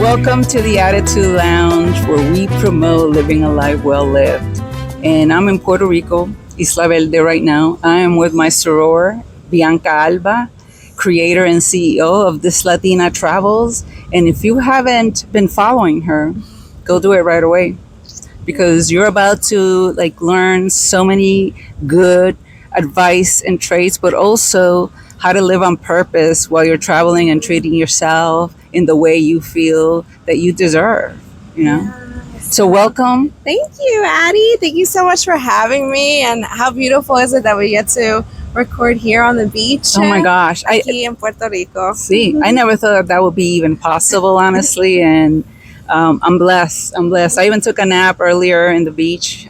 Welcome to the Attitude Lounge, where we promote living a life well lived. And I'm in Puerto Rico, Isla Verde right now. I am with my soror, Bianca Alba, creator and CEO of this Latina Travels. And if you haven't been following her, go do it right away, because you're about to learn so many good advice and traits, but also how to live on purpose while you're traveling and treating yourself in the way you feel that you deserve, Yes. So welcome. Thank you, Addie. Thank you so much for having me. And how beautiful is it that we get to record here on the beach? Oh my gosh. Aquí in Puerto Rico. See, I never thought that would be even possible, honestly. And I'm blessed. I even took a nap earlier in the beach.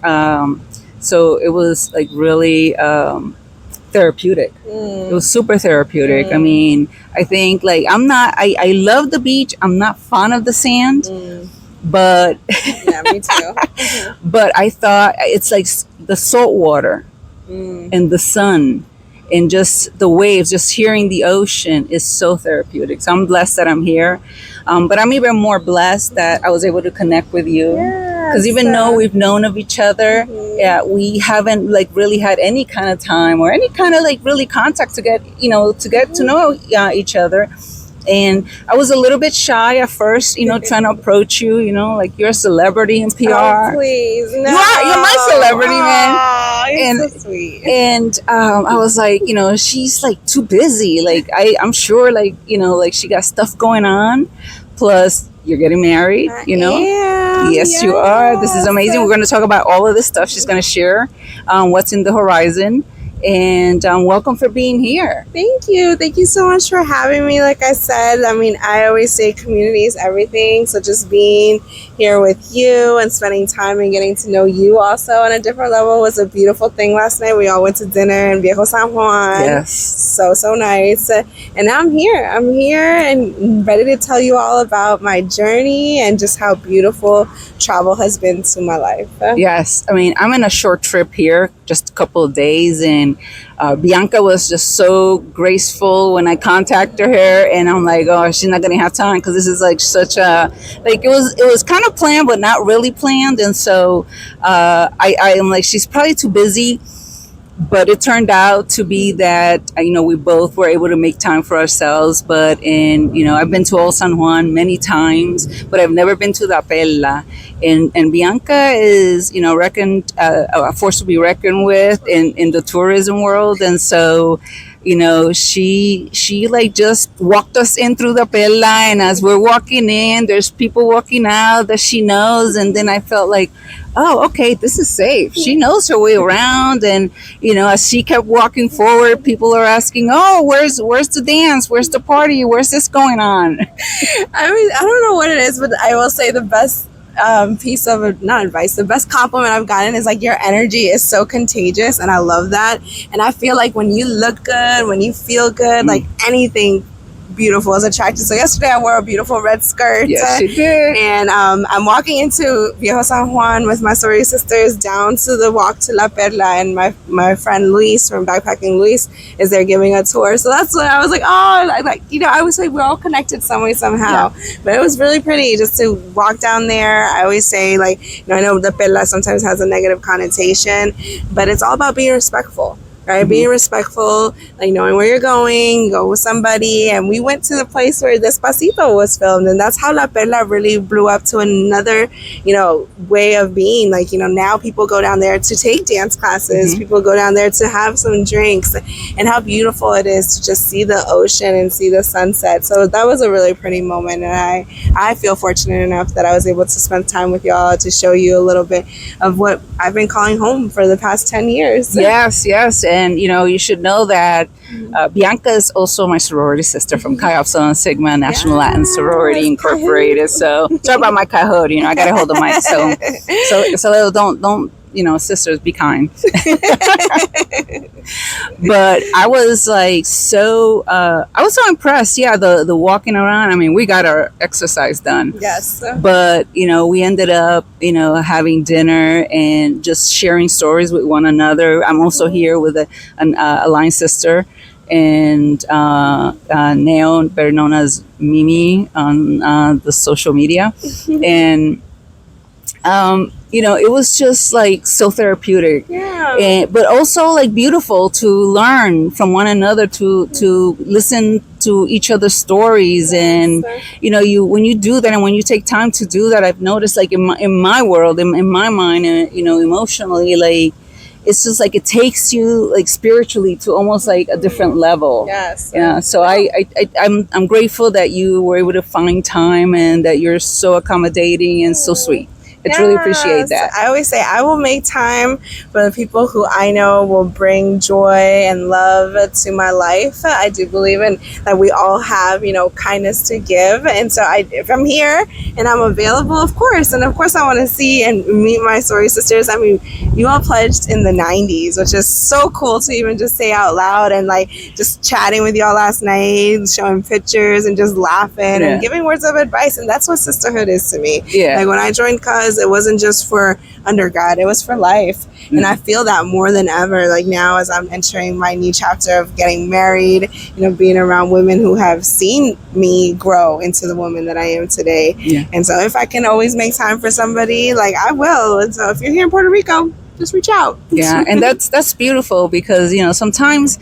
So it was really therapeutic. It was super therapeutic. I mean, I think I love the beach. I'm not fond of the sand, but Yeah, me too. but I thought it's like the salt water and the sun and just the waves, just hearing the ocean is so therapeutic. So I'm blessed that I'm here. But I'm even more blessed that I was able to connect with you. Because even though we've known of each other, we haven't really had any kind of time or any kind of really contact to get to know each other. And I was a little bit shy at first, trying to approach you, you're a celebrity in PR. Oh, please. No. You're my celebrity, man. You're so sweet. And I was like, she's too busy. I'm sure she got stuff going on. Plus, you're getting married, Yes, you are. This is amazing. We're going to talk about all of this stuff. She's going to share what's in the horizon. And welcome for being here. Thank you. Thank you so much for having me. Like I said, I always say community is everything. So just being here with you and spending time and getting to know you also on a different level was a beautiful thing last night. We all went to dinner in Viejo San Juan. Yes. So nice. And now I'm here and ready to tell you all about my journey and just how beautiful travel has been to my life. Yes. I'm in a short trip here, just a couple of days, and Bianca was just so graceful when I contacted her, and I'm like, oh, she's not gonna have time because this is such a it was kind of planned but not really planned, and so I am she's probably too busy. But it turned out to be that, we both were able to make time for ourselves. But I've been to Old San Juan many times, but I've never been to La Perla. And Bianca is, reckoned, a force to be reckoned with in the tourism world. And so, she just walked us in through the Perla. And as we're walking in, there's people walking out that she knows. And then I felt oh, okay, this is safe. She knows her way around. And, as she kept walking forward, people are asking, oh, where's the dance? Where's the party? Where's this going on? I don't know what it is, but I will say the best piece of, not advice, the best compliment I've gotten is your energy is so contagious. And I love that. And I feel when you look good, when you feel good, anything beautiful is attractive. So yesterday I wore a beautiful red skirt. Yes, you did. And I'm walking into Viejo San Juan with my sorority sisters down to the walk to La Perla, and my friend Luis from Backpacking Luis is there giving a tour. So that's when I was I was we're all connected some way somehow. Yeah. But it was really pretty just to walk down there. I always say I know La Perla sometimes has a negative connotation, but it's all about being respectful. Right, being respectful, knowing where you're going, go with somebody. And we went to the place where Despacito was filmed, and that's how La Perla really blew up to another, way of being. Now people go down there to take dance classes, people go down there to have some drinks, and how beautiful it is to just see the ocean and see the sunset. So that was a really pretty moment, and I feel fortunate enough that I was able to spend time with y'all to show you a little bit of what I've been calling home for the past 10 years. Yes. And, you should know that Bianca is also my sorority sister from Chi Upsilon Sigma National Latin Sorority Incorporated. So sorry about my Cahood, I got to hold the mic. So don't sisters, be kind. But I was so impressed. Yeah, the walking around. We got our exercise done. Yes. But we ended up having dinner and just sharing stories with one another. I'm also here with a line sister. and Neo, better known as Mimi on the social media. And it was just like so therapeutic, but also like beautiful to learn from one another, to listen to each other's stories. And you when you do that, and when you take time to do that, I've noticed, like in my world, in my mind, emotionally, like it's just like it takes you like spiritually to almost like a different level. Yes. Yeah. So I'm grateful that you were able to find time, and that you're so accommodating and so sweet. I really appreciate that. I always say I will make time for the people who I know will bring joy and love to my life. I do believe in that we all have, kindness to give. And so if I'm here and I'm available, of course. And of course I want to see and meet my sorority sisters. I mean, you all pledged in the 90s, which is so cool to even just say out loud, and like just chatting with y'all last night, showing pictures and just laughing and giving words of advice. And that's what sisterhood is to me. Yeah. Like when I joined Cuz, it wasn't just for undergrad, it was for life. And I feel that more than ever, like now as I'm entering my new chapter of getting married, being around women who have seen me grow into the woman that I am today. And so if I can always make time for somebody, like I will. And so if you're here in Puerto Rico, just reach out. And that's beautiful, because sometimes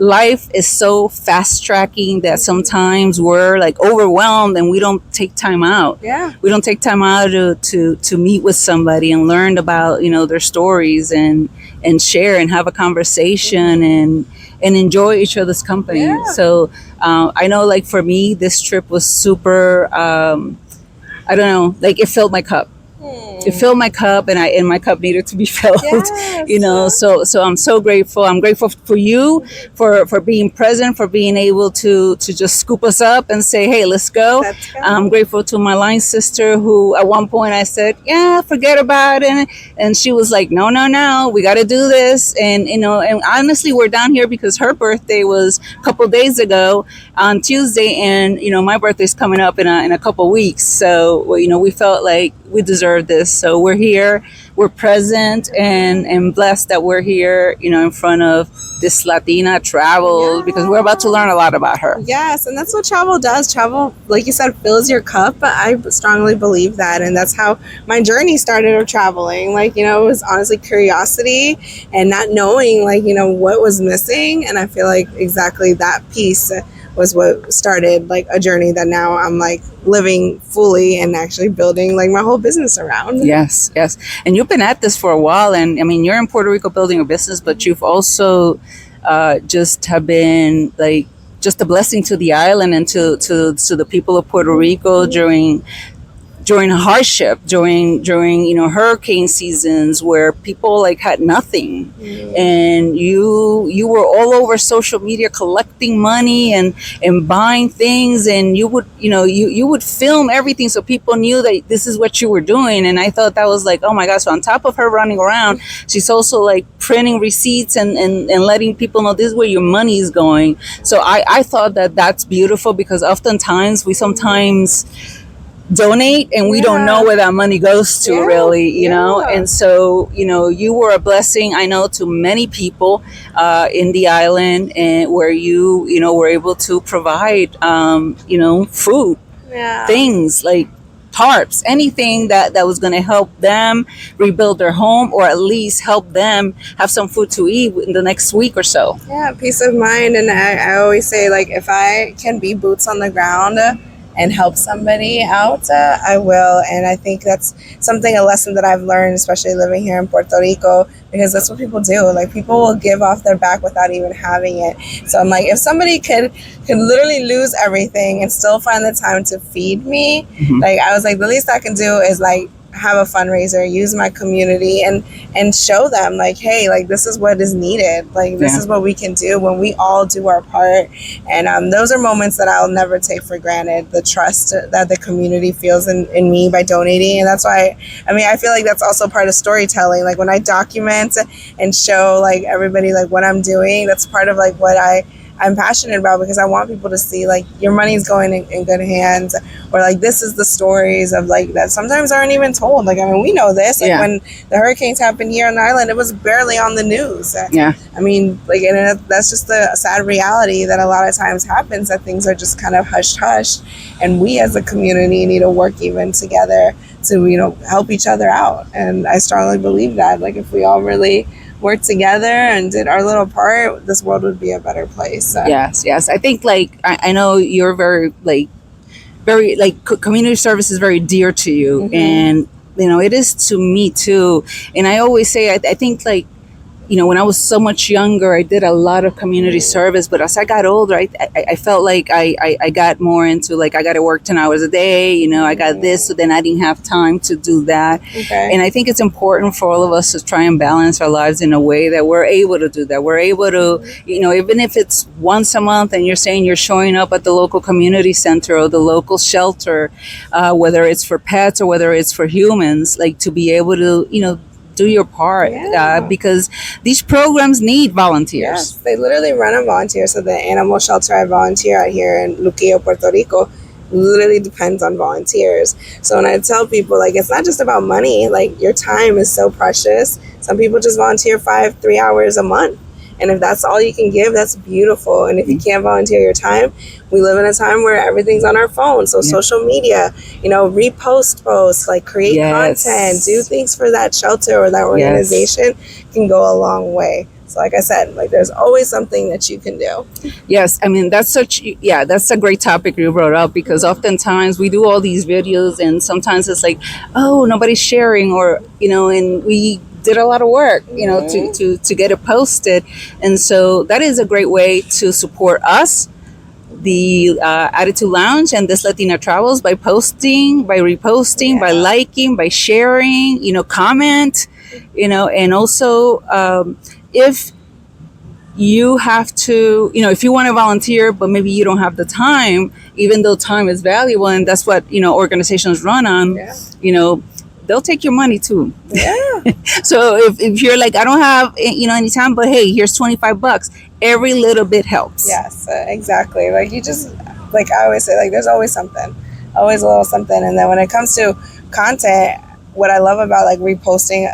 life is so fast tracking that sometimes we're like overwhelmed, and we don't take time out. We don't take time out to meet with somebody and learn about their stories, and share and have a conversation, and enjoy each other's company. So I know, like for me, this trip was super, I don't know, like it filled my cup. It filled my cup, and my cup needed to be filled. So I'm so grateful. I'm grateful for you for being present, for being able to just scoop us up and say, hey, let's go. I'm grateful to my line sister, who at one point I said, forget about it, and she was like, no, we got to do this. And and honestly, we're down here because her birthday was a couple days ago on Tuesday, and my birthday's coming up in a couple weeks. So we felt like we deserve this. So we're here, we're present, and blessed that we're here, in front of this Latina Travel, because we're about to learn a lot about her. Yes, and that's what travel does. Travel, like you said, fills your cup. I strongly believe that, and that's how my journey started of traveling. Like, it was honestly curiosity and not knowing, like, what was missing. And I feel like exactly that piece was what started like a journey that now I'm like living fully and actually building like my whole business around. Yes. And you've been at this for a while, and I mean, you're in Puerto Rico building a business, but you've also just have been like just a blessing to the island and to the people of Puerto Rico during hardship, during hurricane seasons where people like had nothing. And you were all over social media collecting money and buying things, and you would you would film everything so people knew that this is what you were doing. And I thought that was like, oh my gosh. So on top of her running around, she's also like printing receipts and letting people know this is where your money is going. So I thought that that's beautiful, because oftentimes we sometimes donate and we don't know where that money goes to, really, you know. And so you were a blessing, I know, to many people in the island, and where you were able to provide food, things like tarps, anything that was going to help them rebuild their home, or at least help them have some food to eat in the next week or so. Peace of mind. And I always say, like, if I can be boots on the ground and help somebody out, I will. And I think that's a lesson that I've learned, especially living here in Puerto Rico, because that's what people do. Like, people will give off their back without even having it. So I'm like, if somebody could literally lose everything and still find the time to feed me, like, I was like, the least I can do is like have a fundraiser, use my community, and show them, like, hey, like, this is what is needed. Like, this is what we can do when we all do our part. And those are moments that I'll never take for granted, the trust that the community feels in me by donating. And that's why, I feel like that's also part of storytelling. Like, when I document and show like everybody like what I'm doing, that's part of like what I I'm passionate about, because I want people to see like your money's going in good hands, or like this is the stories of like that sometimes aren't even told. Like, I mean, we know this. Like when the hurricanes happened here on the island, it was barely on the news. Yeah. I mean, like, and that's just the sad reality that a lot of times happens, that things are just kind of hushed, and we as a community need to work even together to, you know, help each other out. And I strongly believe that, like, if we all really worked together and did our little part, this world would be a better place. So. Yes. I think, like, I know you're very community service is very dear to you. Mm-hmm. And, you know, it is to me too. And I always say, I think, like, you know, when I was so much younger, I did a lot of community service. But as I got older, I felt like I got more into, like, I got to work 10 hours a day. You know, I got this, so then I didn't have time to do that. Okay. And I think it's important for all of us to try and balance our lives in a way that we're able to do that. We're able to, you know, even if it's once a month and you're saying you're showing up at the local community center or the local shelter, whether it's for pets or whether it's for humans, like, to be able to, you know, do your part, because these programs need volunteers. Yes, they literally run on volunteers. So the animal shelter I volunteer at here in Luquillo, Puerto Rico, literally depends on volunteers. So when I tell people, like, it's not just about money, like, your time is so precious. Some people just volunteer 3 hours a month. And if that's all you can give, that's beautiful. And if you can't volunteer your time, we live in a time where everything's on our phone. So social media, you know, repost posts, like, create content, do things for that shelter or that organization can go a long way. So like I said, like, there's always something that you can do. Yes, I mean, that's a great topic you brought up, because oftentimes we do all these videos and sometimes it's like, oh, nobody's sharing, or, you know, and we did a lot of work, you know, to get it posted. And so that is a great way to support us, the Attitude Lounge and this Latina Travels, by posting, by reposting, by liking, by sharing, you know, comment, you know. And also, if you have to, you know, if you want to volunteer, but maybe you don't have the time, even though time is valuable, and that's what, you know, organizations run on, you know, they'll take your money too. Yeah. So if you're like, I don't have, you know, any time, but hey, here's $25. Every little bit helps. Yes, exactly. Like, you just, like I always say, like, there's always something, always a little something. And then when it comes to content, what I love about, like, reposting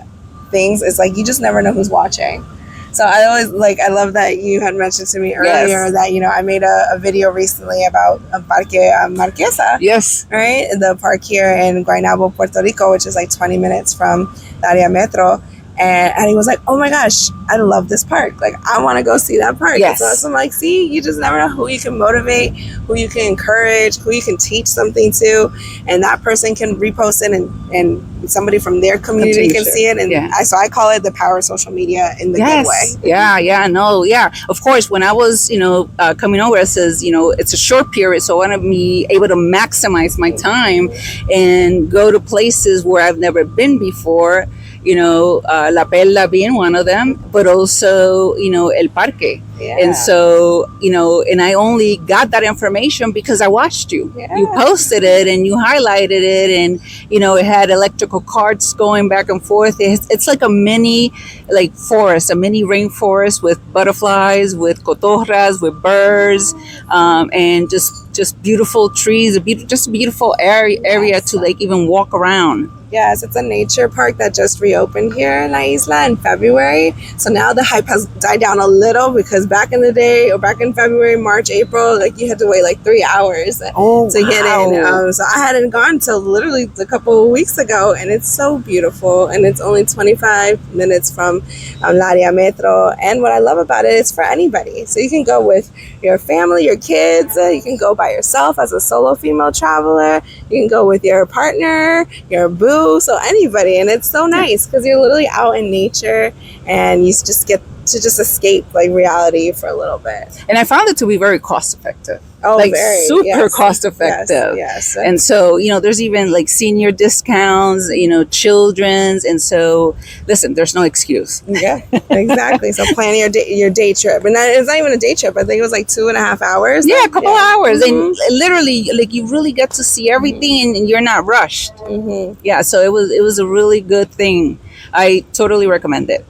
things is, like, you just never know who's watching. So I always, like, I love that you had mentioned to me earlier that, you know, I made a video recently about Parque Marquesa. Yes. Right? The park here in Guaynabo, Puerto Rico, which is like 20 minutes from the Área Metro. And he was like, oh my gosh, I love this park. Like, I want to go see that park. Yes. So I'm like, see, you just never know who you can motivate, who you can encourage, who you can teach something to. And that person can repost it, and somebody from their community can see it. And so I call it the power of social media in the good way. Yeah. Of course, when I was, you know, coming over, it says, you know, it's a short period. So I want to be able to maximize my time and go to places where I've never been before. You know, La Perla being one of them, but also, you know, El Parque. Yeah. And so, you know, and I only got that information because I watched you. Yeah. You posted it and you highlighted it, and, you know, it had electrical carts going back and forth. It's like a mini, like, forest, a mini rainforest with butterflies, with cotorras, with birds, and just beautiful trees, just a beautiful area to, like, even walk around. Yes, it's a nature park that just reopened here in La Isla in February. So now the hype has died down a little, because back in the day, or back in February, March, April, like, you had to wait like 3 hours to get in. So I hadn't gone till literally a couple of weeks ago, and it's so beautiful. And it's only 25 minutes from La Área Metro. And what I love about it is for anybody. So you can go with your family, your kids. You can go by yourself as a solo female traveler. You can go with your partner, your boo. So anybody. And it's so nice because you're literally out in nature, and you just get to just escape, like, reality for a little bit. And I found it to be very cost effective. Oh, like, very. Super cost effective. Yes. And so, you know, there's even, like, senior discounts, you know, children's. And so, listen, there's no excuse. Yeah, exactly. So plan your day trip. And it's not even a day trip. I think it was like 2.5 hours. Yeah, a couple hours. Mm-hmm. And literally, like, you really get to see everything, and you're not rushed. Mm-hmm. Yeah, so it was a really good thing. I totally recommend it.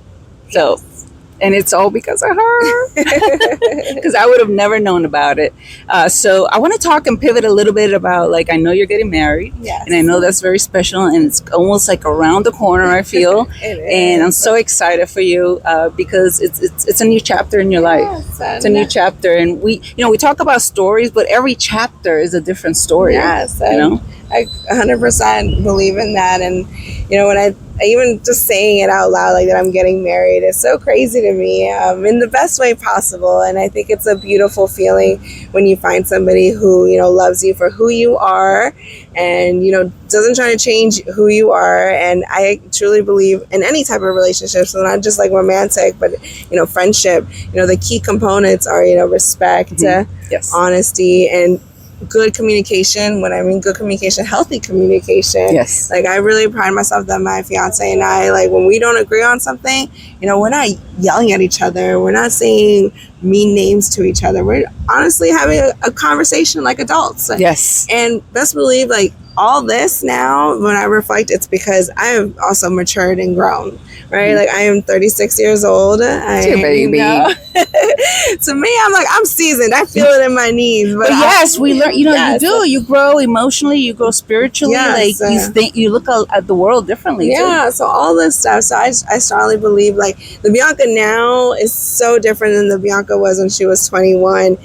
So, And it's all because of her, because I would have never known about it. So I want to talk and pivot a little bit about, like, I know you're getting married, Yes. and I know that's very special, and it's almost like around the corner, I feel. And I'm so excited for you because it's a new chapter in your life. Yes, It's a new chapter, and we talk about stories, but every chapter is a different story. Yes, you know. I 100% believe in that. And, when I even just saying it out loud, like that I'm getting married, is so crazy to me in the best way possible. And I think it's a beautiful feeling when you find somebody who, loves you for who you are and, doesn't try to change who you are. And I truly believe in any type of relationship, so not just like romantic, but, friendship, the key components are, respect, Yes. honesty, and good communication. When I mean good communication, healthy communication. Yes. Like, I really pride myself that my fiance and I, like, when we don't agree on something, we're not yelling at each other. We're not saying mean names to each other. We're honestly having a conversation like adults. Yes. And best believe, like, all this now, when I reflect, it's because I have also matured and grown, right? Like, I am 36 years old. It's your baby. To me, I'm like, I'm seasoned. I feel it in my knees. But yes, we learn. Yes. You do. You grow emotionally. You grow spiritually. Yes. Like you look at the world differently. Yeah. Too. So all this stuff. So I strongly believe, like, the Bianca now is so different than the Bianca was when she was 21,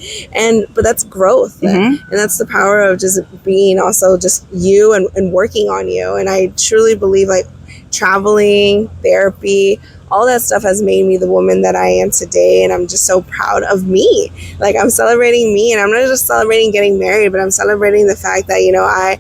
but that's growth, and that's the power of just being also just you and working on you. And I truly believe, like, traveling, therapy, all that stuff has made me the woman that I am today. And I'm just so proud of me. Like, I'm celebrating me, and I'm not just celebrating getting married, but I'm celebrating the fact that, I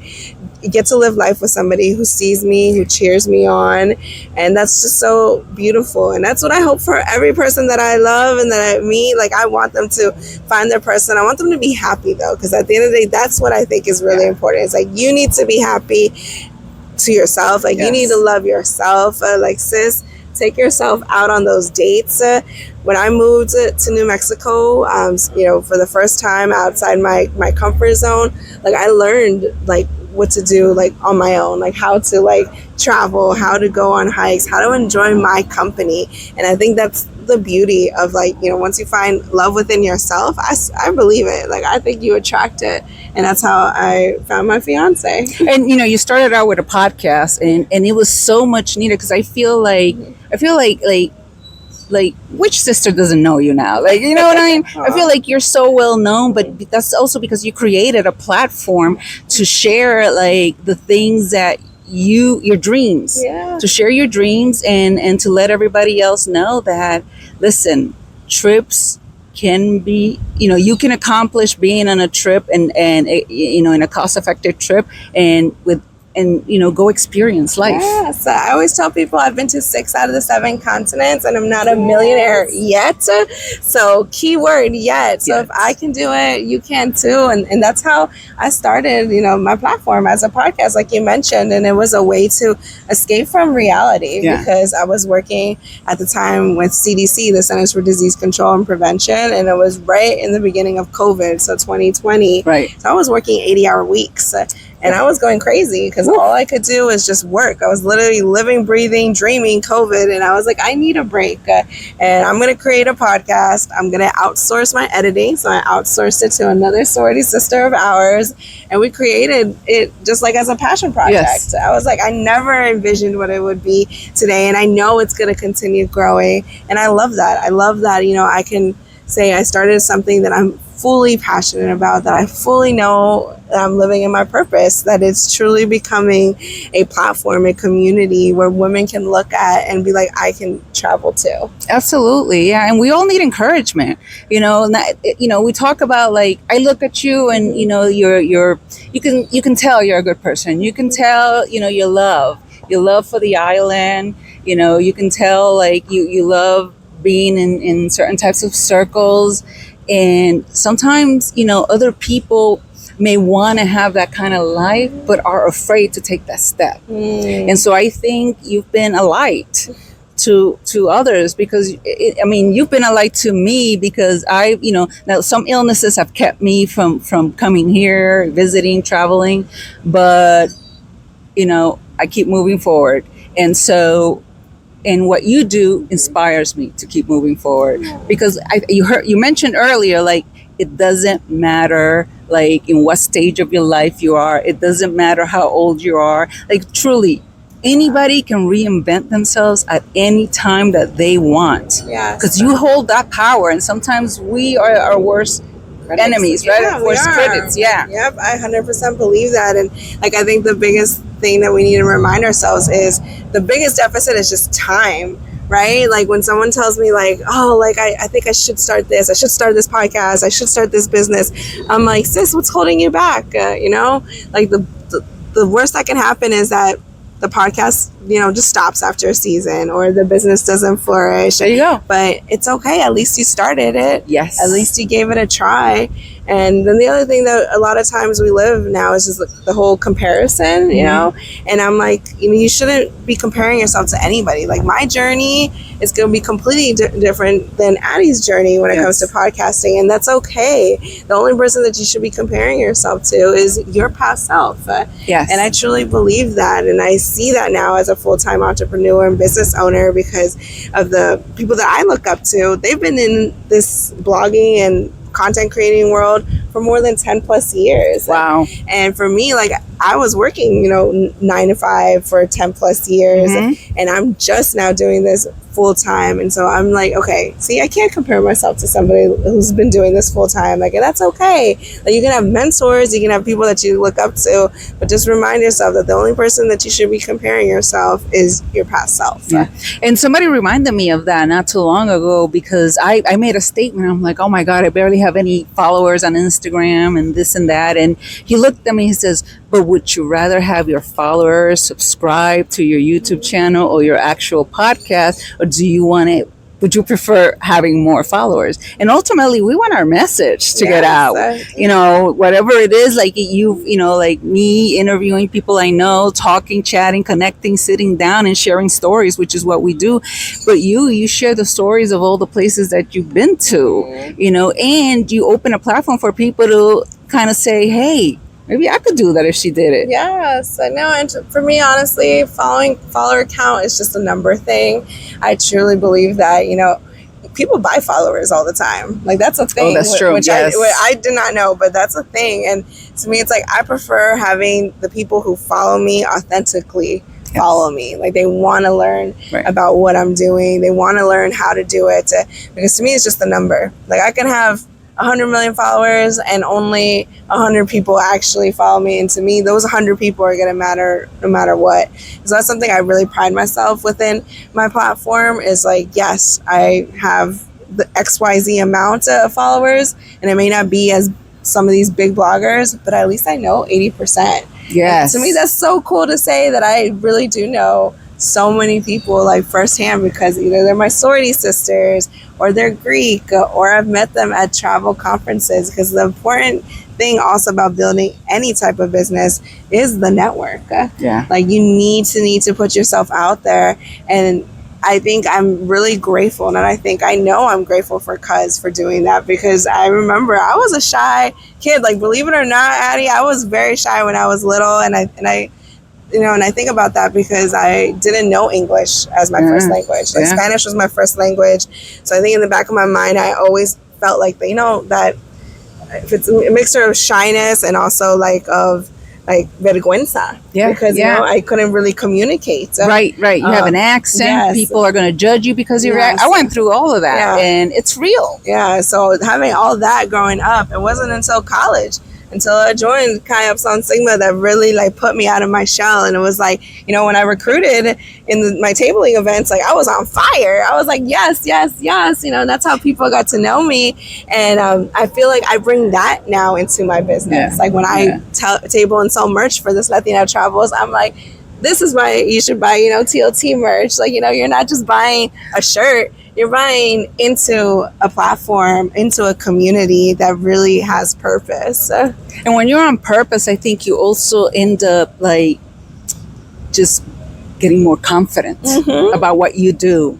get to live life with somebody who sees me, who cheers me on. And that's just so beautiful. And that's what I hope for every person that I love and that I meet. Like, I want them to find their person. I want them to be happy, though, because at the end of the day, that's what I think is really important. It's like, you need to be happy to yourself. Like, you need to love yourself. Like, sis, take yourself out on those dates. When I moved to New Mexico, for the first time outside my comfort zone, like, I learned, like, what to do, like, on my own, like, how to, like, travel, how to go on hikes, how to enjoy my company. And I think that's the beauty of, like, once you find love within yourself, I believe it. Like, I think you attract it. And that's how I found my fiance. And you started out with a podcast, and it was so much needed, because I feel like which sister doesn't know you now? Like, you know what I mean? I feel like you're so well known, but that's also because you created a platform to share, like, the things that your dreams, to share your dreams, and to let everybody else know that, listen, trips can be, you can accomplish being on a trip and in a cost-effective trip, and go experience life. Yes, I always tell people I've been to 6 out of the 7 continents, and I'm not a millionaire yet. So, keyword yet. So if I can do it, you can too. And that's how I started, my platform as a podcast, like you mentioned. And it was a way to escape from reality, because I was working at the time with CDC, the Centers for Disease Control and Prevention, and it was right in the beginning of COVID, so 2020. Right. So I was working 80-hour weeks. And I was going crazy because all I could do was just work. I was literally living, breathing, dreaming COVID. And I was like, I need a break. And I'm going to create a podcast. I'm going to outsource my editing. So I outsourced it to another sorority sister of ours. And we created it just like as a passion project. Yes. I was like, I never envisioned what it would be today. And I know it's going to continue growing. And I love that. I love that, I can say I started something that I'm fully passionate about, that I fully know that I'm living in my purpose, that it's truly becoming a platform, a community where women can look at and be like, I can travel too. Absolutely. Yeah. And we all need encouragement, we talk about, like, I look at you and, you can tell you're a good person. You can tell, your love for the island, you can tell, like, you love being in certain types of circles. And sometimes, other people may want to have that kind of life, but are afraid to take that step. And so I think you've been a light to others, because you've been a light to me, because now some illnesses have kept me from coming here, visiting, traveling, but I keep moving forward. And so and what you do inspires me to keep moving forward, because you mentioned earlier, like, it doesn't matter like in what stage of your life you are, it doesn't matter how old you are, like truly anybody can reinvent themselves at any time that they want, Yes. because you hold that power, and sometimes we are our worst enemies, right? Yeah, Our worst critics. Yeah. Yep, I 100% believe that. And like, I think the biggest thing that we need to remind ourselves is the biggest deficit is just time, right? Like when someone tells me like, oh, like I think I should start this, I should start this podcast, I should start this business. I'm like, sis, what's holding you back? Like the worst that can happen is that the podcast, just stops after a season, or the business doesn't flourish. There you go. But it's okay. At least you started it. Yes. At least you gave it a try. And then the other thing that a lot of times we live now is just the whole comparison, and I'm like, you shouldn't be comparing yourself to anybody. Like my journey is going to be completely different than Addie's journey when it comes to podcasting. And that's okay. The only person that you should be comparing yourself to is your past self. Yes. And I truly believe that. And I see that now as a full-time entrepreneur and business owner because of the people that I look up to. They've been in this blogging and content creating world for more than 10 plus years. Wow. And for me, like I was working, 9 to 5 for 10 plus years, and I'm just now doing this full time. And so I'm like, okay, see, I can't compare myself to somebody who's been doing this full time. Like, and that's okay. Like, you can have mentors, you can have people that you look up to, but just remind yourself that the only person that you should be comparing yourself is your past self. Yeah. And somebody reminded me of that not too long ago, because I made a statement. I'm like, oh my God, I barely have any followers on Instagram and this and that. And he looked at me, he says, but would you rather have your followers subscribe to your YouTube channel or your actual podcast? Or would you prefer having more followers? And ultimately, we want our message to get out. Whatever it is, like like me interviewing people I know, talking, chatting, connecting, sitting down and sharing stories, which is what we do. But you share the stories of all the places that you've been to, and you open a platform for people to kind of say, hey, maybe I could do that if she did it. Yes, I know. And for me, honestly, follower count is just a number thing. I truly believe that, people buy followers all the time. Like, that's a thing. Oh, that's true. Which yes. I did not know, but that's a thing. And to me, it's like, I prefer having the people who follow me authentically follow me. Like, they want to learn about what I'm doing. They want to learn how to do it. Because to me, it's just a number. Like, I can have 100 million followers and only 100 people actually follow me, and to me those 100 people are going to matter no matter what. So that's something I really pride myself within my platform, is like, yes, I have the XYZ amount of followers, and it may not be as some of these big bloggers, but at least I know 80%. Yes. And to me, that's so cool to say that I really do know so many people, like, firsthand, because either they're my sorority sisters or they're Greek, or I've met them at travel conferences. Because the important thing also about building any type of business is the network. Yeah. Like, you need to put yourself out there. And I think I'm really grateful, and I know I'm grateful for Cuz for doing that, because I remember I was a shy kid. Like, believe it or not, Addie, I was very shy when I was little, and I think about that because I didn't know English as my first language. Like, Spanish was my first language. So I think in the back of my mind, I always felt like, that if it's a mixture of shyness and also of vergüenza. Yeah. Because, I couldn't really communicate. Right. You have an accent. Yes. People are going to judge you because you're. I went through all of that, and it's real. Yeah. So having all that growing up, it wasn't until college, until I joined Chi Epsilon Sigma, that really put me out of my shell. And it was when I recruited in my tabling events, I was on fire. I was like, yes. That's how people got to know me. And I feel like I bring that now into my business. When I table and sell merch for this Latina Travels, I'm like, this is why you should buy, TLT merch. You're not just buying a shirt. You're buying into a platform, into a community that really has purpose. And when you're on purpose, I think you also end up just getting more confident about what you do,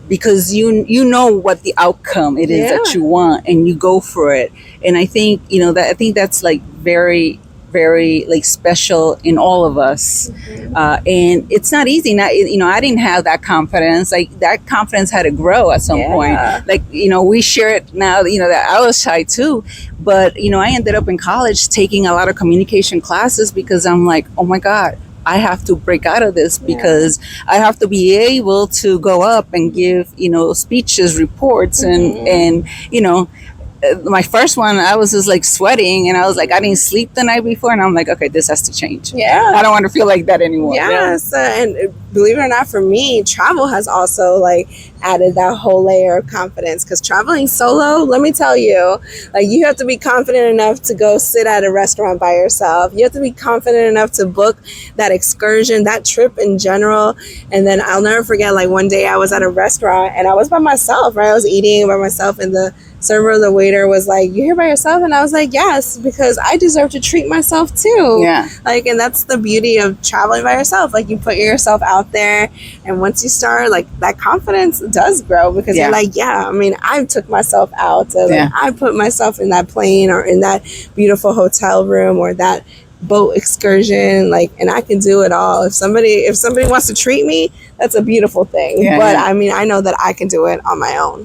because you know what the outcome it is that you want, and you go for it. And I think, I think that's very, very like special in all of us. And it's not easy. Not, I didn't have that confidence. Like that confidence had to grow at some point. Like, we share it now, that I was shy too. But, I ended up in college taking a lot of communication classes because I'm like, oh my God, I have to break out of this because I have to be able to go up and give, speeches, reports, and my first one, I was just like sweating, and I was like, I didn't sleep the night before, and I'm like, okay, this has to change. I don't want to feel like that anymore. And believe it or not, for me, travel has also like added that whole layer of confidence, because traveling solo, let me tell you, like you have to be confident enough to go sit at a restaurant by yourself. You have to be confident enough to book that excursion, that trip in general. And then I'll never forget, like one day I was at a restaurant and I was by myself, right? I was eating by myself, and the server, the waiter was like, "You here by yourself?" And I was like, "Yes, because I deserve to treat myself too." Like, and that's the beauty of traveling by yourself. Like, you put yourself out there, and once you start, like, that confidence does grow, because you're like, I mean, I took myself out. Like, I put myself in that plane or in that beautiful hotel room or that boat excursion, like, and I can do it all. If somebody wants to treat me, that's a beautiful thing. But I mean, I know that I can do it on my own.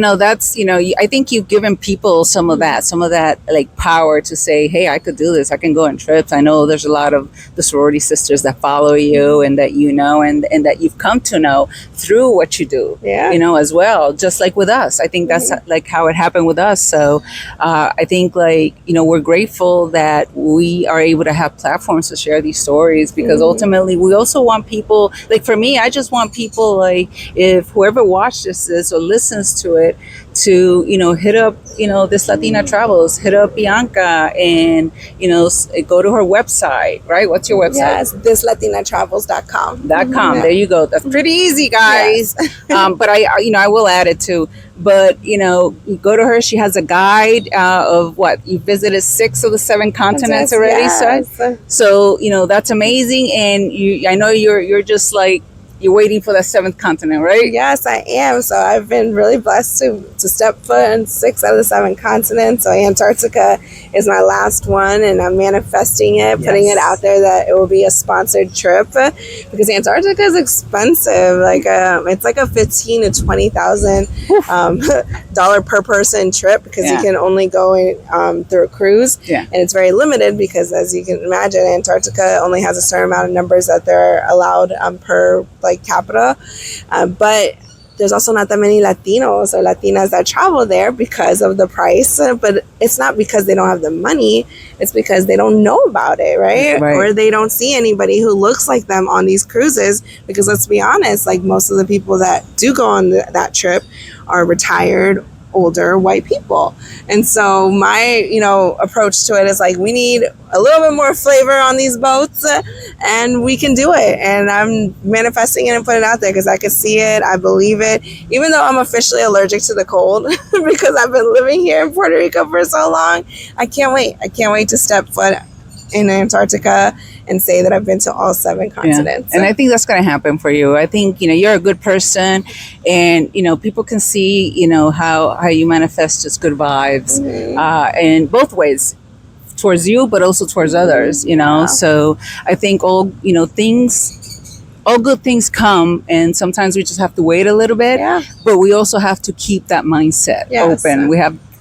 No, that's, I think you've given people some of that like power to say, hey, I could do this. I can go on trips. I know there's a lot of the sorority sisters that follow you and that and that you've come to know through what you do, as well, just like with us. I think that's like how it happened with us. So I think, like, we're grateful that we are able to have platforms to share these stories, because ultimately we also want people, like for me, I just want people, like, if whoever watches this or listens to it, to, hit up, this Latina Travels, hit up Bianca, and, go to her website, right? What's your website? Yes, thislatinatravels.com. There you go. That's pretty easy, guys. But I will add it too. But, you go to her. She has a guide of what? You visited 6 of the 7 continents already, so, that's amazing. And I know you're just like, you're waiting for the 7th continent, right? Yes, I am. So I've been really blessed to step foot in 6 out of the 7 continents. So Antarctica is my last one, and I'm manifesting it, putting it out there that it will be a sponsored trip, because Antarctica is expensive. Like it's like a $15,000 to $20,000 dollar per person trip, because you can only go in, through a cruise, and it's very limited, because as you can imagine, Antarctica only has a certain amount of numbers that they're allowed per capita, but there's also not that many Latinos or Latinas that travel there because of the price. But it's not because they don't have the money, it's because they don't know about it, right? Or they don't see anybody who looks like them on these cruises, because let's be honest, like most of the people that do go on that trip are retired, older white people. And so my approach to it is like, we need a little bit more flavor on these boats, and we can do it. And I'm manifesting it and putting it out there because I can see it, I believe it, even though I'm officially allergic to the cold because I've been living here in Puerto Rico for so long. I can't wait to step foot in Antarctica and say that I've been to all 7 continents. And I think that's going to happen for you. I think, you're a good person, and, people can see, how you manifest just good vibes, in both ways, towards you, but also towards others, So I think all good things come, and sometimes we just have to wait a little bit, but we also have to keep that mindset open. We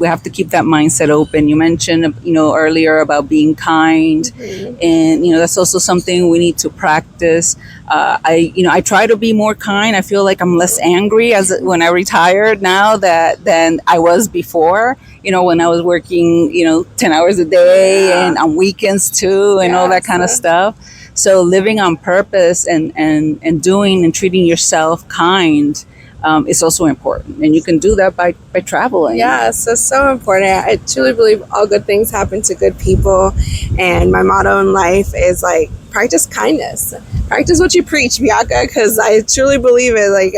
have to keep that mindset open. You mentioned, earlier about being kind, and, that's also something we need to practice. I try to be more kind. I feel like I'm less angry when I retired now than I was before, when I was working, 10 hours a day and on weekends too, and all that kind of stuff. So living on purpose and doing and treating yourself kind is also important, and you can do that by traveling. So important. I truly believe all good things happen to good people, and my motto in life is like, practice kindness. Practice what you preach, Bianca, because I truly believe it. Like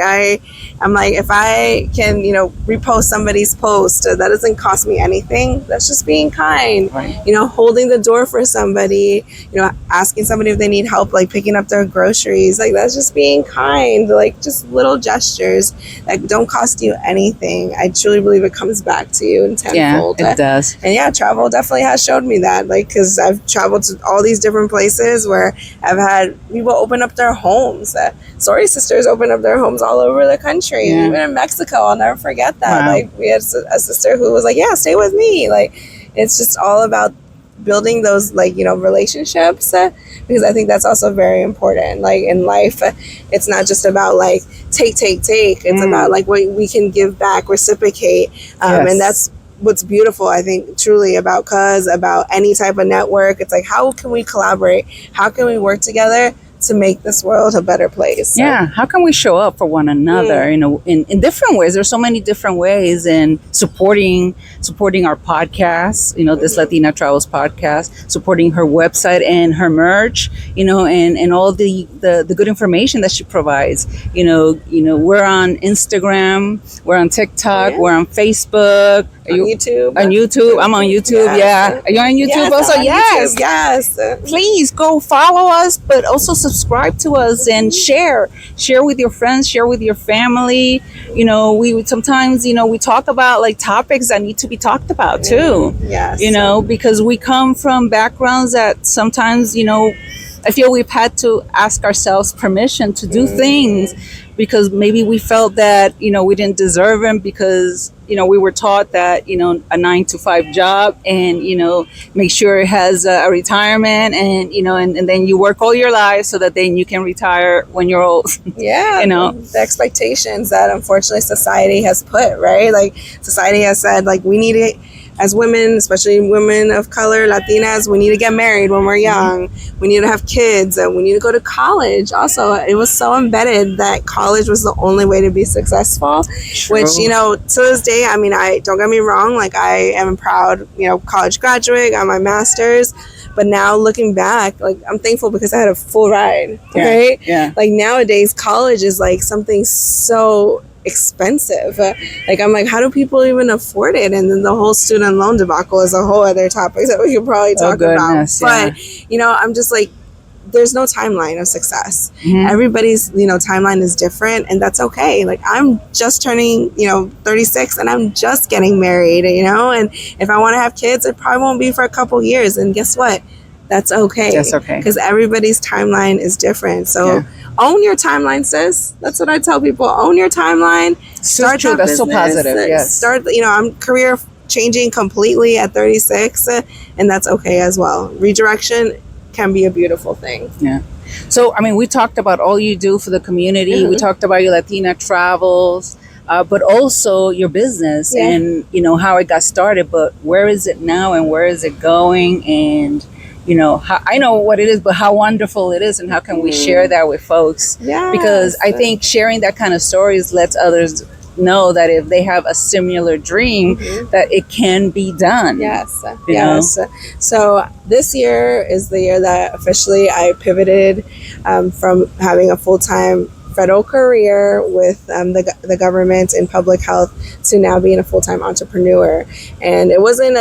I'm like, if I can, repost somebody's post, that doesn't cost me anything. That's just being kind. Right. Holding the door for somebody, asking somebody if they need help, like picking up their groceries. Like that's just being kind. Like just little gestures that don't cost you anything. I truly believe it comes back to you in tenfold. Yeah, it does. And yeah, travel definitely has showed me that. Like, because I've traveled to all these different places where I've had people open up their homes. Sorry Sisters open up their homes all over the country. Yeah. Even in Mexico, I'll never forget that. Wow. Like, we had a sister who was like, yeah, stay with me. Like, it's just all about building those, like, relationships, because I think that's also very important. Like, in life, it's not just about, like, take. It's about, like, what we can give back, reciprocate. Yes. And that's what's beautiful, I think, truly about about any type of network. It's like, how can we collaborate? How can we work together to make this world a better place? Yeah, how can we show up for one another, in different ways? There's so many different ways in supporting our podcast, this Latina Travels podcast, supporting her website and her merch, and all the good information that she provides. We're on Instagram, we're on TikTok, we're on Facebook. On YouTube. On YouTube. I'm on YouTube. Yes. Yeah. Are you on YouTube Yes, also? on Yes. YouTube. Yes. Please go follow us, but also subscribe to us and share with your friends, share with your family. We sometimes, we talk about like topics that need to be talked about too. Yes. Because we come from backgrounds that sometimes, I feel we've had to ask ourselves permission to do things because maybe we felt that, we didn't deserve them because, we were taught that, a 9-to-5 job and, make sure it has a retirement and, and then you work all your life so that then you can retire when you're old. Yeah. The expectations that unfortunately society has put, right? Like society has said, like, we need it. As women, especially women of color, Latinas, we need to get married when we're young. We need to have kids. And we need to go to college. Also, it was so embedded that college was the only way to be successful. True. Which, to this day, I mean, I don't get me wrong. Like, I am a proud, college graduate. Got my master's. But now looking back, like, I'm thankful because I had a full ride, right? Yeah. Like, nowadays, college is like something so expensive. Like, I'm like, how do people even afford it? And then the whole student loan debacle is a whole other topic that we could probably talk about. But, I'm just like, there's no timeline of success. Everybody's, timeline is different, and that's okay. Like, I'm just turning, 36 and I'm just getting married, and if I want to have kids, it probably won't be for a couple years. And guess what? That's okay. That's okay. Because everybody's timeline is different. So own your timeline, sis. That's what I tell people. Own your timeline. Start true. That's so positive. Yes. Start, I'm career changing completely at 36, and that's okay as well. Redirection can be a beautiful thing. Yeah. So, we talked about all you do for the community. We talked about your Latina travels, but also your business and, how it got started. But where is it now and where is it going? And, how, I know what it is, but how wonderful it is and how can we share that with folks? Yeah. Because I think sharing that kind of stories lets others know that if they have a similar dream, that it can be done. Yes. You know? So this year is the year that officially I pivoted from having a full-time federal career with the government in public health to now being a full-time entrepreneur. And it wasn't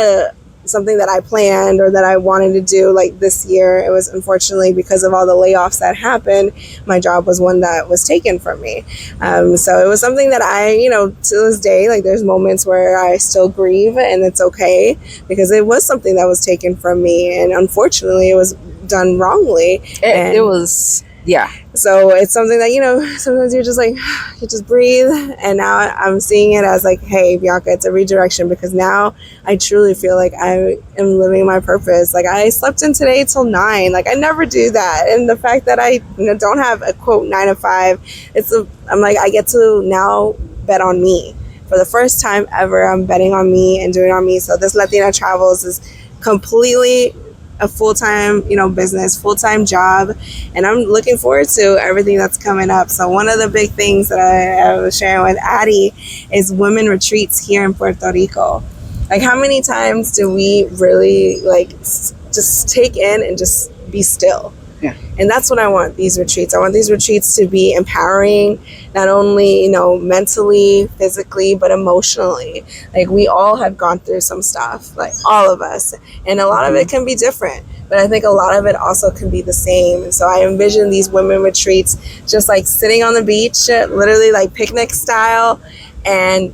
something that I planned or that I wanted to do like this year. It was unfortunately because of all the layoffs that happened, my job was one that was taken from me. So it was something that I, to this day, like there's moments where I still grieve, and it's okay because it was something that was taken from me. And unfortunately it was done wrongly. It was, yeah. So it's something that, sometimes you're just like, you just breathe. And now I'm seeing it as like, hey, Bianca, it's a redirection, because now I truly feel like I am living my purpose. Like, I slept in today till 9. Like, I never do that. And the fact that I don't have a quote 9 to 5, I'm like, I get to now bet on me. For the first time ever, I'm betting on me and doing on me. So this Latina Travels is completely a full-time, business, full-time job. And I'm looking forward to everything that's coming up. So one of the big things that I was sharing with Addie is women retreats here in Puerto Rico. Like, how many times do we really just take in and just be still? Yeah. And that's what I want these retreats. I want these retreats to be empowering, not only, mentally, physically, but emotionally. Like, we all have gone through some stuff, like all of us. And a lot of it can be different, but I think a lot of it also can be the same. And so I envision these women retreats just like sitting on the beach, literally like picnic style, and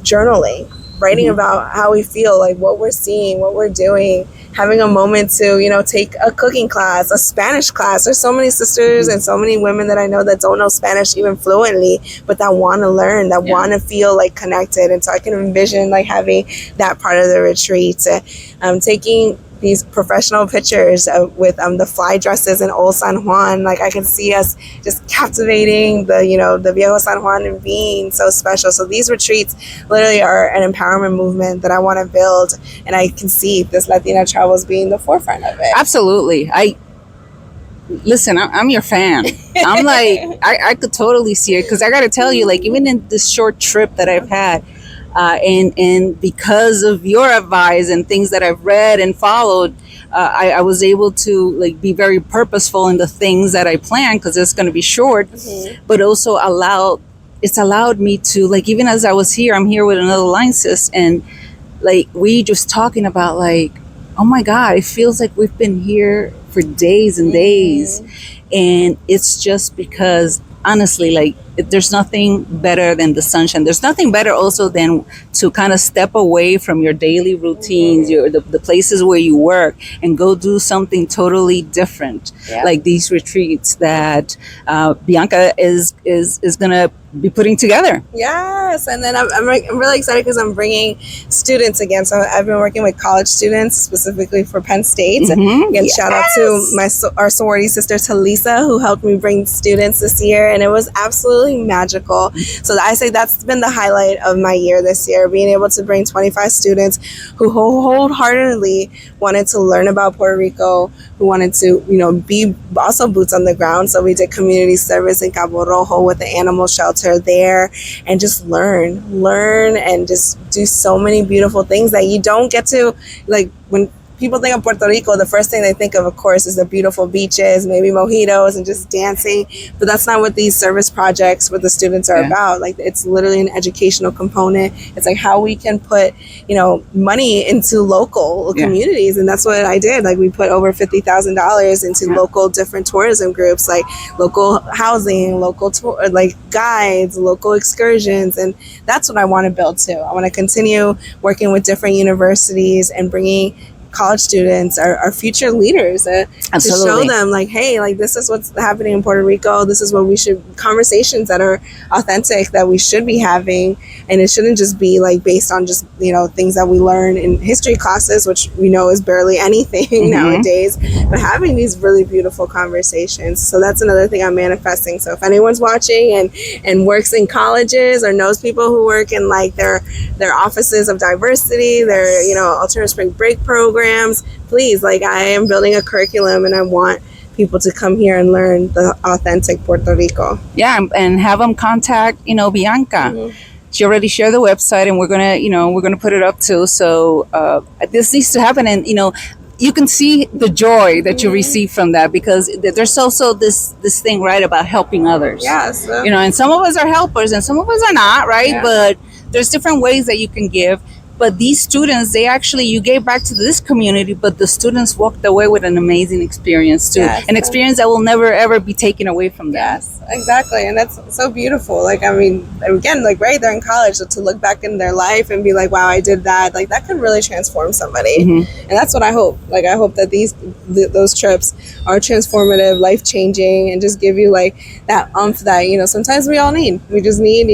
journaling, writing about how we feel, like what we're seeing, what we're doing, having a moment to, take a cooking class, a Spanish class. There's so many sisters and so many women that I know that don't know Spanish even fluently, but that want to learn, that want to feel like connected. And so I can envision like having that part of the retreat, taking these professional pictures with the fly dresses in Old San Juan. Like, I can see us just captivating the Viejo San Juan and being so special. So these retreats literally are an empowerment movement that I want to build, and I can see this Latina Travels being the forefront of it. Absolutely. I'm your fan. I'm like, I could totally see it, because I got to tell you, like, even in this short trip that I've had, and because of your advice and things that I've read and followed, I was able to like be very purposeful in the things that I plan, because it's going to be short, but also it's allowed me to, like, even as I was here, I'm here with another line sis, and like we just talking about like, oh my God, it feels like we've been here for days and days. And it's just because honestly, like, there's nothing better than the sunshine. There's nothing better also than to kind of step away from your daily routines, the places where you work, and go do something totally different, like these retreats that Bianca is gonna be putting together. Yes, and then I'm really excited because I'm bringing students again. So I've been working with college students specifically for Penn State. Again, shout out to our sorority sister Talisa, who helped me bring students this year, and it was absolutely magical. So I say that's been the highlight of my year this year, being able to bring 25 students who wholeheartedly wanted to learn about Puerto Rico, who wanted to, be also boots on the ground. So we did community service in Cabo Rojo with the animal shelter there, and just learn and just do so many beautiful things that you don't get to, like, when people think of Puerto Rico, the first thing they think of course, is the beautiful beaches, maybe mojitos and just dancing. But that's not what these service projects with the students are about. Like, it's literally an educational component. It's like how we can put, money into local communities. And that's what I did. Like, we put over $50,000 into local different tourism groups, like local housing, local like guides, local excursions. And that's what I want to build too. I want to continue working with different universities and bringing college students, our future leaders, to show them like, hey, like, this is what's happening in Puerto Rico. This is what we should, conversations that are authentic that we should be having. And it shouldn't just be like based on just, things that we learn in history classes, which we know is barely anything nowadays, but having these really beautiful conversations. So that's another thing I'm manifesting. So if anyone's watching and works in colleges or knows people who work in like their offices of diversity, their, alternative spring break programs, please, like, I am building a curriculum and I want people to come here and learn the authentic Puerto Rico. Yeah, and have them contact, Bianca. She already shared the website, and we're gonna put it up too. So this needs to happen, and you can see the joy that you receive from that, because there's also this thing, right, about helping others. Yes. And some of us are helpers and some of us are not, right? Yeah. But there's different ways that you can give. But these students, you gave back to this community, but the students walked away with an amazing experience too. Yes. An experience that will never, ever be taken away from them. Yes, exactly. And that's so beautiful. Like, I mean, again, like, right, they're in college, so to look back in their life and be like, wow, I did that, like, that can really transform somebody. And that's what I hope. Like, I hope that those trips are transformative, life-changing, and just give you like that oomph that, sometimes we all need. We just need,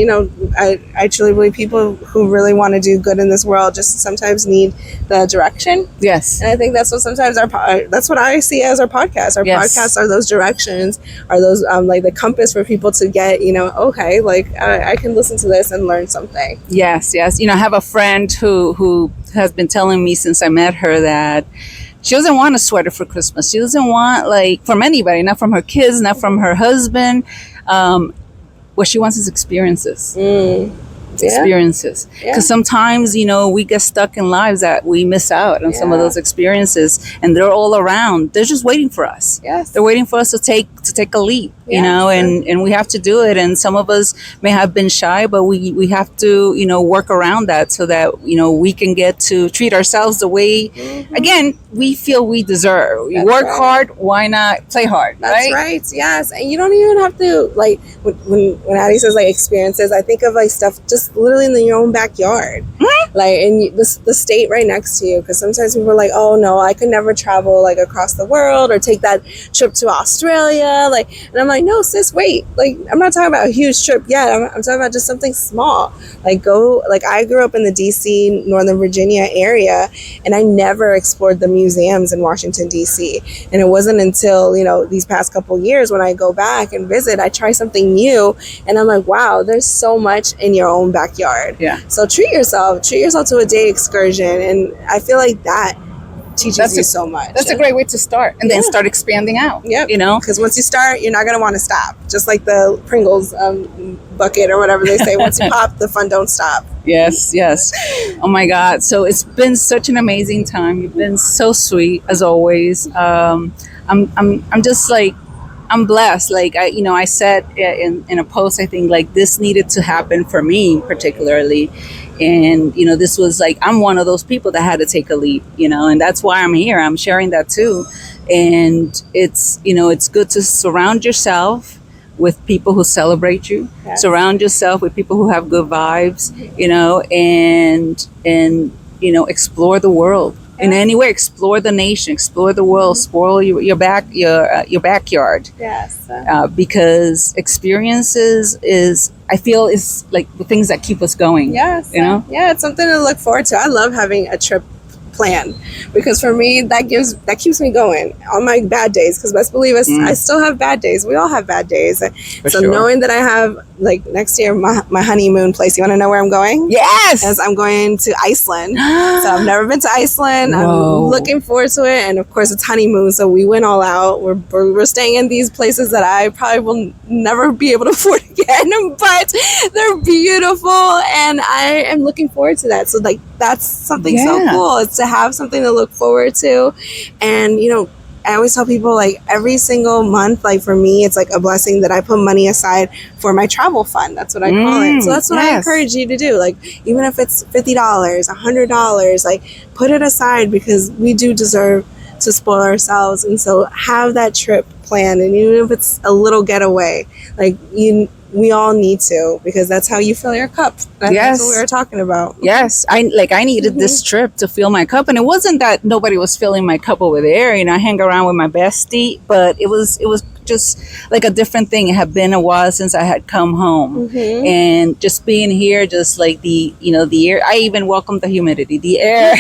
I truly believe people who really want to do good in this world just sometimes need the direction. Yes. And I think that's what sometimes that's what I see as our podcast. Our podcasts are those directions, are those like the compass for people to get, okay, like I can listen to this and learn something. Yes. I have a friend who has been telling me since I met her that she doesn't want a sweater for Christmas. She doesn't want, like, from anybody, not from her kids, not from her husband. What she wants is experiences. experiences. Because sometimes, we get stuck in lives that we miss out on some of those experiences, and they're all around. They're just waiting for us. Yes. They're waiting for us to take a leap, and we have to do it. And some of us may have been shy, but we have to, work around that so that, we can get to treat ourselves the way, again, we feel we deserve. We work hard, why not play hard? That's right. Yes. And you don't even have to, like, when Addie says like experiences, I think of like stuff just literally in your own backyard, like in the state right next to you. Because sometimes people are like, oh no, I could never travel like across the world or take that trip to Australia. Like, and I'm like, no, sis, wait. Like, I'm not talking about a huge trip yet. I'm talking about just something small. Like, I grew up in the DC, Northern Virginia area, and I never explored the museums in Washington, DC. And it wasn't until, these past couple years when I go back and visit, I try something new, and I'm like, wow, there's so much in your own backyard. Yeah. So treat yourself to a day excursion, and I feel like that teaches you so much. That's a great way to start, and then start expanding out. Yeah, because once you start, you're not going to want to stop. Just like the Pringles bucket or whatever they say. Once you pop, the fun don't stop. Yes. Oh my God! So it's been such an amazing time. You've been so sweet as always. I'm just like, I'm blessed. Like I said in a post, I think like this needed to happen for me particularly. And, this was like, I'm one of those people that had to take a leap, and that's why I'm here. I'm sharing that too. And it's, it's good to surround yourself with people who celebrate you, surround yourself with people who have good vibes, and explore the world. In any way, explore the nation, explore the world, explore your backyard. Yes. Because experiences I feel is like the things that keep us going. Yes. Yeah, it's something to look forward to. I love having a trip plan, because for me that keeps me going on my bad days, because best believe us, I still have bad days. We all have bad days. So knowing that I have like next year my honeymoon place. You want to know where I'm going? Yes, I'm going to Iceland. So I've never been to Iceland. I'm looking forward to it, and of course it's honeymoon, so we went all out. We're staying in these places that I probably will never be able to afford again, but they're beautiful, and I am looking forward to that. So like that's something so cool. It's to have something to look forward to. And I always tell people, like, every single month, like for me, it's like a blessing that I put money aside for my travel fund. That's what I call it. So that's what I encourage you to do. Like, even if it's $50, $100, like put it aside, because we do deserve to spoil ourselves. And so have that trip planned. And even if it's a little getaway, like we all need to, because that's how you fill your cup. That's what we were talking about. Yes. I needed this trip to fill my cup. And it wasn't that nobody was filling my cup over there. I hang around with my bestie, but it was just like a different thing. It had been a while since I had come home, and just being here, just like the air, I even welcomed the humidity, the air,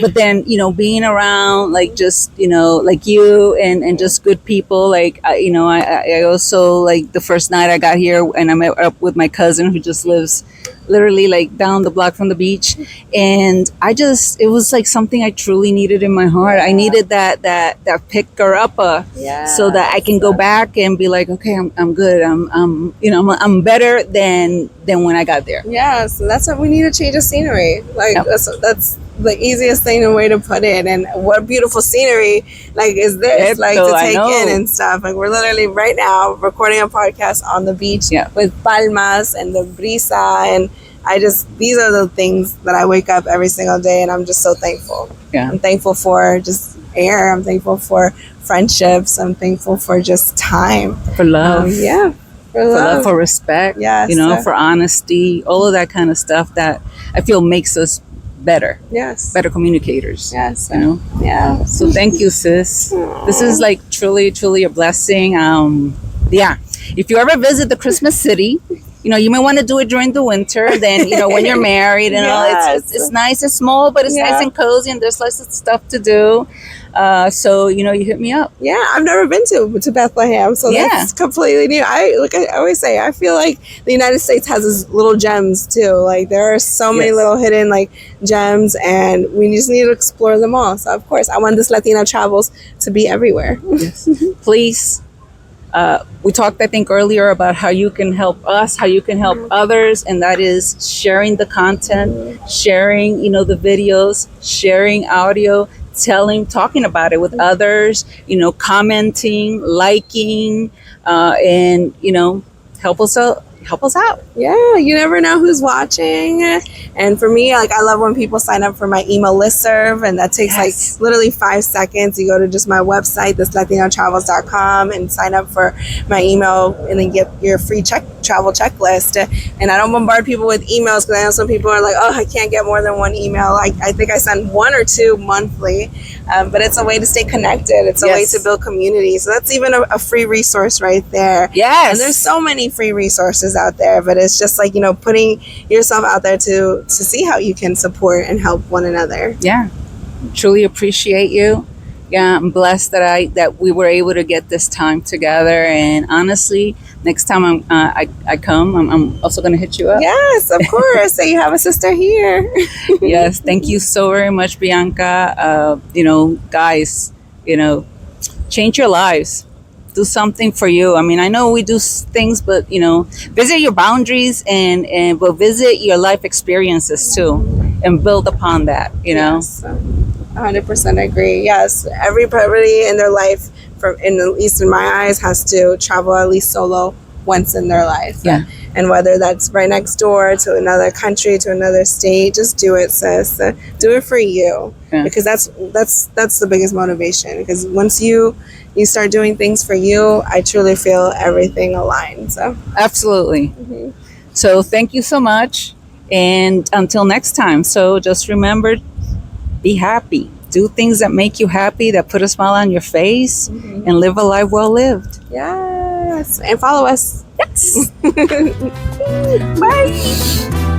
but then, being around like just, like you and just good people. Like, I also, like, the first night I got here and I met up with my cousin who just lives literally like down the block from the beach, and it was like something I truly needed in my heart. I needed that picker upper, so that I can go back and be like, okay, I'm good. I'm better than when I got there. Yeah, so that's what we need, a change of scenery. Like that's the easiest thing and way to put it. And what beautiful scenery like is this, like, to take in and stuff. Like, we're literally right now recording a podcast on the beach with palmas and the brisa, and these are the things that I wake up every single day, and I'm just so thankful. I'm thankful for just air. I'm thankful for friendships. I'm thankful for just time, for love. For love, for respect. For honesty, all of that kind of stuff that I feel makes us better communicators. So thank you, sis. This is like truly a blessing. If you ever visit the Christmas city, you may want to do it during the winter. Then, when you're married and all, it's nice and small, but it's nice and cozy, and there's lots of stuff to do. So, you hit me up. Yeah, I've never been to Bethlehem, so that's completely new. I always say, I feel like the United States has these little gems too. Like, there are so many little hidden like gems, and we just need to explore them all. So, of course, I want this Latina Travels to be everywhere. Please We talked, I think, earlier about how you can help us, how you can help others, and that is sharing the content, sharing, the videos, sharing audio, talking about it with others, commenting, liking, and help us out. Help us out. Yeah, you never know who's watching. And for me, like, I love when people sign up for my email listserv, and that takes like literally 5 seconds. You go to just my website, that's latinatravels.com, and sign up for my email, and then get your free travel checklist. And I don't bombard people with emails, because I know some people are like, oh, I can't get more than one email. I think I send 1 or 2 monthly, but it's a way to stay connected. It's a way to build community. So that's even a free resource right there. Yes. And there's so many free resources out there, but it's just like, putting yourself out there to see how you can support and help one another. Yeah, truly appreciate you. Yeah, I'm blessed that we were able to get this time together. And honestly, next time I come, I'm also going to hit you up. Yes, of course. So you have a sister here. Yes, thank you so very much, Bianca. Guys, change your lives. Do something for you. I mean, I know we do things, but visit your boundaries and but visit your life experiences too, and build upon that. Yes, 100% agree. Yes, everybody in their life, at least in my eyes, has to travel at least solo once in their life. Yeah. And whether that's right next door to another country, to another state, just do it, sis. Do it for you, because that's the biggest motivation. Because once you start doing things for you, I truly feel everything aligns. So absolutely. Mm-hmm. So thank you so much, and until next time. So just remember, be happy. Do things that make you happy, that put a smile on your face, and live a life well lived. Yes, and follow us. Yes. Bye.